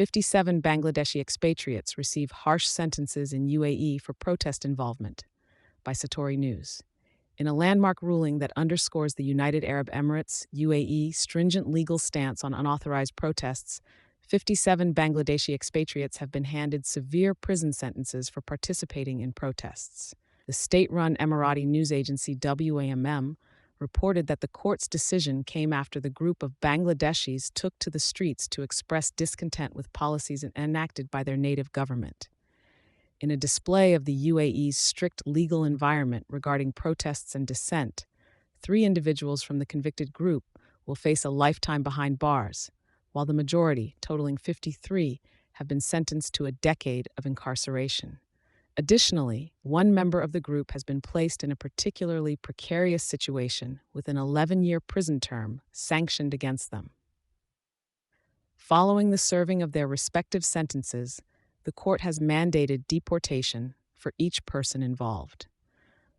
57 Bangladeshi expatriates receive harsh sentences in UAE for protest involvement, by Satori News. In a landmark ruling that underscores the United Arab Emirates, UAE, stringent legal stance on unauthorized protests, 57 Bangladeshi expatriates have been handed severe prison sentences for participating in protests. The state-run Emirati news agency WAMM reported that the court's decision came after the group of Bangladeshis took to the streets to express discontent with policies enacted by their native government. In a display of the UAE's strict legal environment regarding protests and dissent, 3 individuals from the convicted group will face a lifetime behind bars, while the majority, totaling 53, have been sentenced to a decade of incarceration. Additionally, one member of the group has been placed in a particularly precarious situation with an 11-year prison term sanctioned against them. Following the serving of their respective sentences, the court has mandated deportation for each person involved.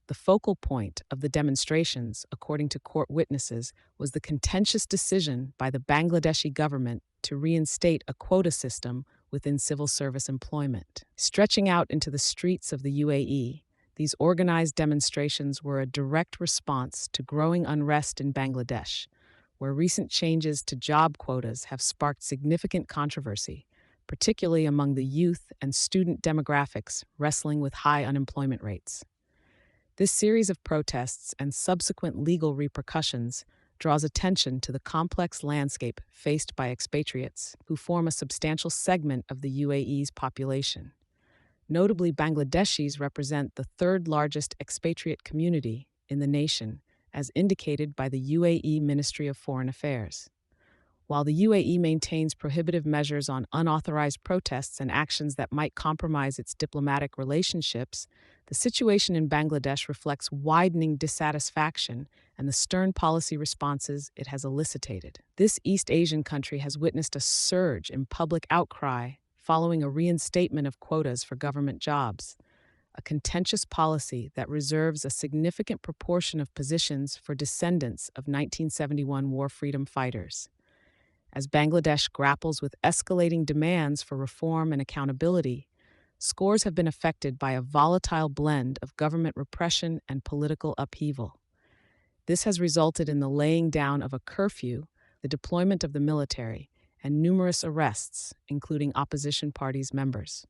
The focal point of the demonstrations, according to court witnesses, was the contentious decision by the Bangladeshi government to reinstate a quota system within civil service employment. Stretching out into the streets of the UAE, these organized demonstrations were a direct response to growing unrest in Bangladesh, where recent changes to job quotas have sparked significant controversy, particularly among the youth and student demographics wrestling with high unemployment rates. This series of protests and subsequent legal repercussions draws attention to the complex landscape faced by expatriates, who form a substantial segment of the UAE's population. Notably, Bangladeshis represent the third largest expatriate community in the nation, as indicated by the UAE Ministry of Foreign Affairs. While the UAE maintains prohibitive measures on unauthorized protests and actions that might compromise its diplomatic relationships, the situation in Bangladesh reflects widening dissatisfaction and the stern policy responses it has elicited. This East Asian country has witnessed a surge in public outcry following a reinstatement of quotas for government jobs, a contentious policy that reserves a significant proportion of positions for descendants of 1971 war freedom fighters. As Bangladesh grapples with escalating demands for reform and accountability, scores have been affected by a volatile blend of government repression and political upheaval. This has resulted in the laying down of a curfew, the deployment of the military, and numerous arrests, including opposition parties' members.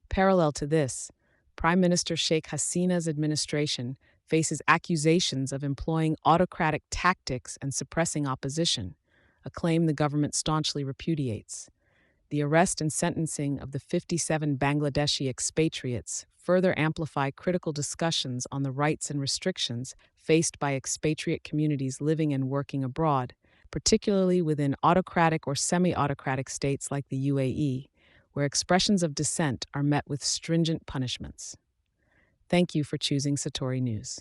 Parallel to this, Prime Minister Sheikh Hasina's administration faces accusations of employing autocratic tactics and suppressing opposition, a claim the government staunchly repudiates. The arrest and sentencing of the 57 Bangladeshi expatriates further amplify critical discussions on the rights and restrictions faced by expatriate communities living and working abroad, particularly within autocratic or semi-autocratic states like the UAE, where expressions of dissent are met with stringent punishments. Thank you for choosing Satori News.